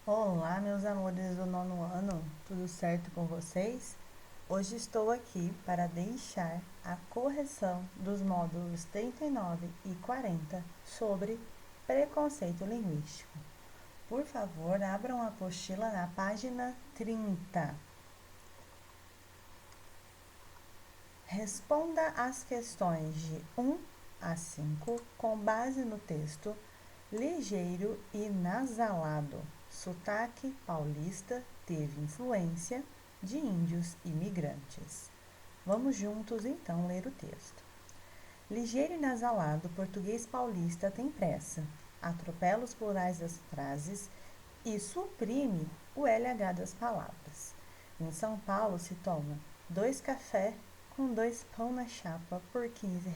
Olá, meus amores do nono ano, tudo certo com vocês? Hoje estou aqui para deixar a correção dos módulos 39 e 40 sobre preconceito linguístico. Por favor, abram a apostila na página 30. Responda as questões de 1 a 5 com base no texto ligeiro e nasalado. Sotaque paulista teve influência de índios imigrantes. Vamos juntos então ler o texto. Ligeiro e nasalado, português paulista tem pressa, atropela os plurais das frases e suprime o LH das palavras. Em São Paulo se toma 2 café com 2 pão na chapa por R$ 15.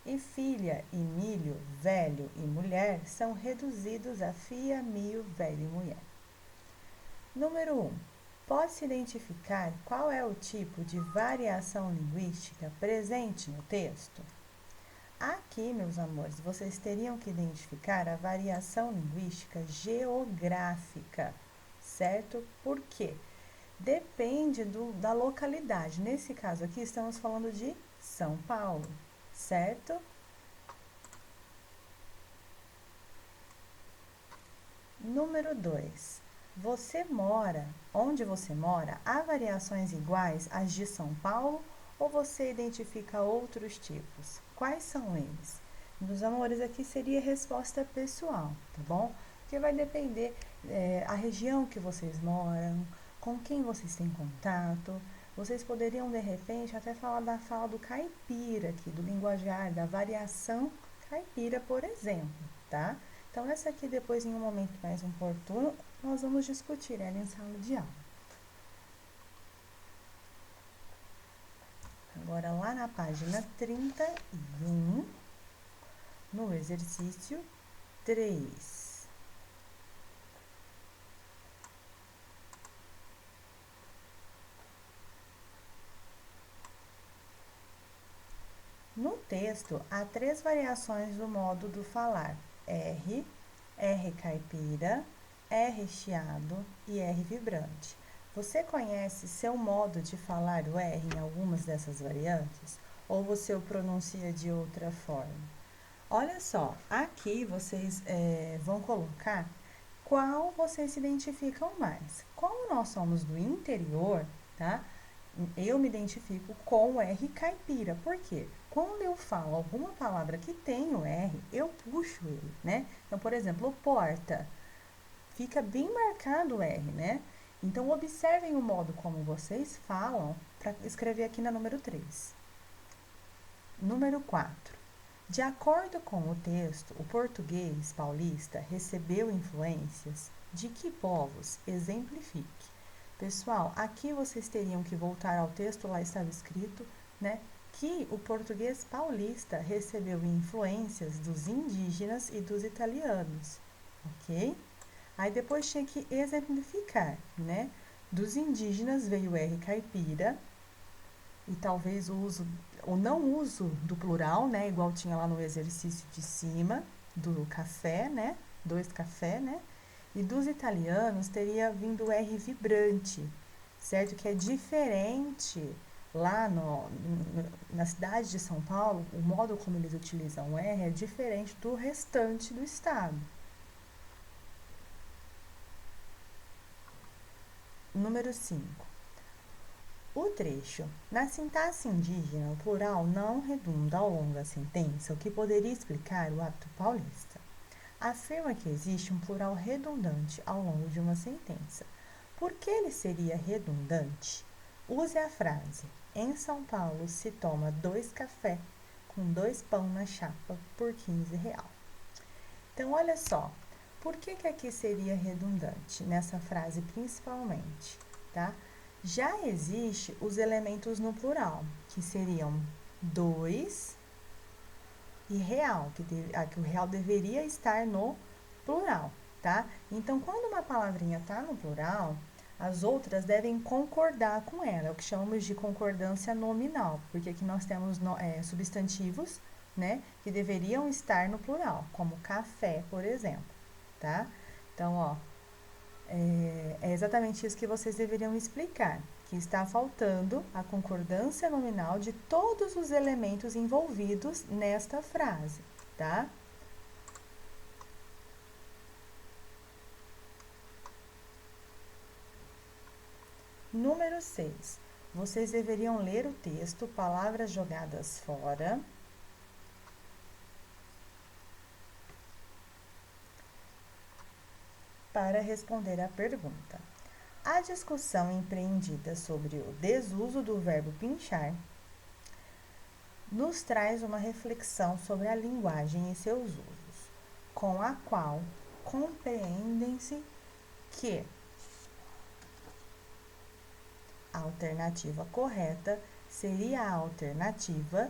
E filha e milho, velho e mulher são reduzidos a fia, milho, velho e mulher. Número 1. Pode-se identificar qual é o tipo de variação linguística presente no texto? Aqui, meus amores, vocês teriam que identificar a variação linguística geográfica, certo? Por quê? Depende da localidade. Nesse caso aqui, estamos falando de São Paulo, certo? Número 2. Onde você mora, há variações iguais às de São Paulo ou você identifica outros tipos? Quais são eles? Meus amores, aqui seria resposta pessoal, tá bom? Porque vai depender a região que vocês moram, com quem vocês têm contato. Vocês poderiam, de repente, até falar da fala do caipira aqui, do linguajar, da variação caipira, por exemplo, tá? Então, essa aqui, depois, em um momento mais oportuno, nós vamos discutir ela em sala de aula. Agora, lá na página 31, no exercício 3. No texto, há 3 variações do modo do falar: R, R caipira, R chiado e R vibrante. Você conhece seu modo de falar o R em algumas dessas variantes? Ou você o pronuncia de outra forma? Olha só, aqui vocês vão colocar qual vocês se identificam mais. Como nós somos do interior, tá? Eu me identifico com o R caipira. Por quê? Quando eu falo alguma palavra que tem o R, eu puxo ele, né? Então, por exemplo, porta. Fica bem marcado o R, né? Então, observem o modo como vocês falam para escrever aqui na número 3. Número 4. De acordo com o texto, o português paulista recebeu influências de que povos? Exemplifique. Pessoal, aqui vocês teriam que voltar ao texto, lá estava escrito, né, que o português paulista recebeu influências dos indígenas e dos italianos, ok? Aí depois tinha que exemplificar, né? Dos indígenas veio o R caipira, e talvez o não uso do plural, né? Igual tinha lá no exercício de cima, do café, né? 2 café, né? E dos italianos teria vindo o R vibrante, certo? Que é diferente lá na cidade de São Paulo, o modo como eles utilizam o R é diferente do restante do estado. Número 5. O trecho. Na sintaxe indígena, o plural não redunda ao longo da sentença, o que poderia explicar o hábito paulista. Afirma que existe um plural redundante ao longo de uma sentença. Por que ele seria redundante? Use a frase: em São Paulo se toma 2 café com 2 pão na chapa por R$ 15. Então, olha só, por que aqui seria redundante nessa frase principalmente, tá? Já existe os elementos no plural, que seriam 2 e real, que o real deveria estar no plural, tá? Então, quando uma palavrinha está no plural, as outras devem concordar com ela, é o que chamamos de concordância nominal, porque aqui nós temos substantivos, né, que deveriam estar no plural, como café, por exemplo, tá? Então, ó, É exatamente isso que vocês deveriam explicar, que está faltando a concordância nominal de todos os elementos envolvidos nesta frase, tá? Número 6. Vocês deveriam ler o texto Palavras Jogadas Fora para responder à pergunta. A discussão empreendida sobre o desuso do verbo pinchar nos traz uma reflexão sobre a linguagem e seus usos, com a qual compreendem-se que a alternativa correta seria a alternativa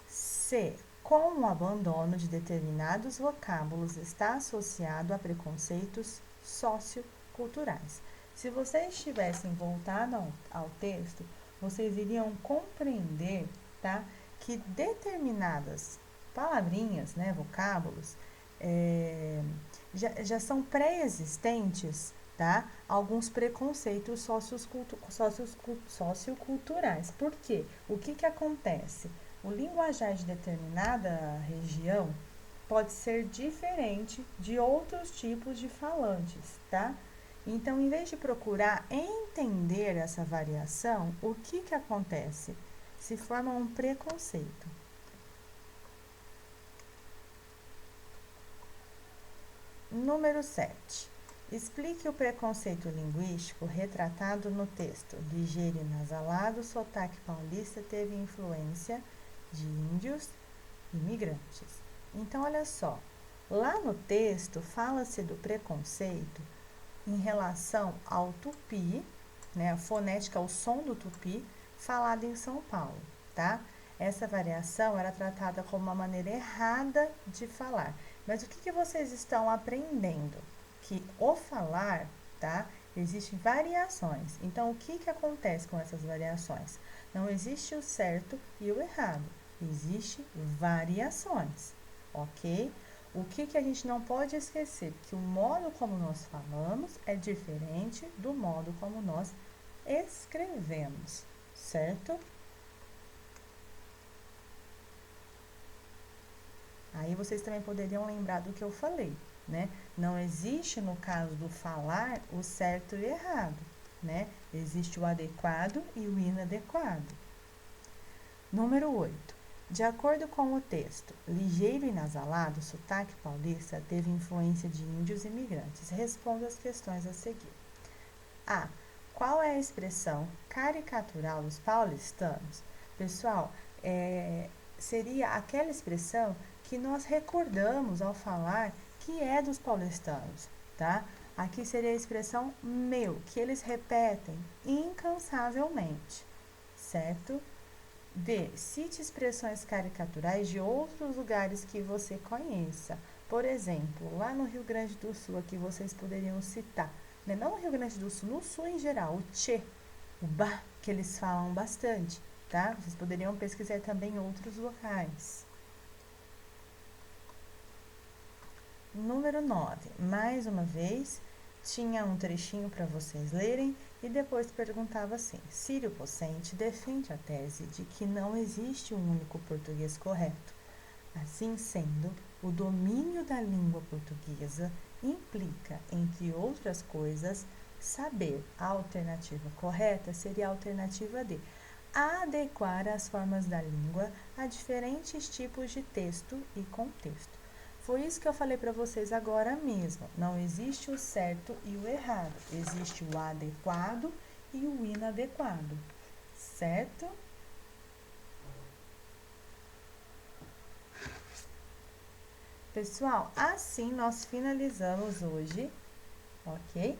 se, com o abandono de determinados vocábulos, está associado a preconceitos socioculturais. Se vocês tivessem voltado ao texto, vocês iriam compreender, tá, que determinadas palavrinhas, né, vocábulos, já são pré-existentes, tá, alguns preconceitos socioculturais. Por quê? O que acontece? O linguajar de determinada região pode ser diferente de outros tipos de falantes, tá? Então, em vez de procurar entender essa variação, o que acontece? Se forma um preconceito. Número 7. Explique o preconceito linguístico retratado no texto. Ligeiro e nasalado, o sotaque paulista teve influência de índios e imigrantes. Então, olha só, lá no texto fala-se do preconceito em relação ao tupi, né, a fonética, o som do tupi, falado em São Paulo, tá? Essa variação era tratada como uma maneira errada de falar. Mas o que vocês estão aprendendo? Que o falar, tá? Existem variações. Então, o que acontece com essas variações? Não existe o certo e o errado. Existem variações, ok? O que a gente não pode esquecer? Que o modo como nós falamos é diferente do modo como nós escrevemos, certo? Aí vocês também poderiam lembrar do que eu falei, né? Não existe, no caso do falar, o certo e o errado, né? Existe o adequado e o inadequado. Número 8. De acordo com o texto, ligeiro e nasalado, o sotaque paulista teve influência de índios e imigrantes. Responda as questões a seguir. A. Qual é a expressão caricatural dos paulistanos? Pessoal, seria aquela expressão que nós recordamos ao falar que é dos paulistanos, tá? Aqui seria a expressão meu, que eles repetem incansavelmente, certo? B. Cite expressões caricaturais de outros lugares que você conheça. Por exemplo, lá no Rio Grande do Sul, aqui vocês poderiam citar, né? Não no Rio Grande do Sul, no Sul em geral, o tchê, o bah, que eles falam bastante, tá? Vocês poderiam pesquisar também em outros locais. Número 9. Mais uma vez, tinha um trechinho para vocês lerem e depois perguntava assim: Círio Pocente defende a tese de que não existe um único português correto. Assim sendo, o domínio da língua portuguesa implica, entre outras coisas, saber a alternativa correta seria a alternativa D. Adequar as formas da língua a diferentes tipos de texto e contexto. Foi isso que eu falei para vocês agora mesmo. Não existe o certo e o errado. Existe o adequado e o inadequado. Certo? Pessoal, assim nós finalizamos hoje, ok?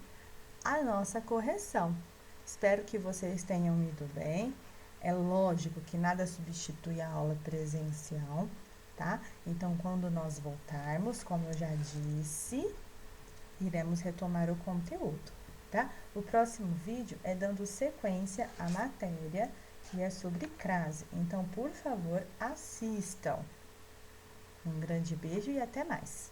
A nossa correção. Espero que vocês tenham ido bem. É lógico que nada substitui a aula presencial, tá? Então, quando nós voltarmos, como eu já disse, iremos retomar o conteúdo, tá? O próximo vídeo é dando sequência à matéria, que é sobre crase. Então, por favor, assistam. Um grande beijo e até mais!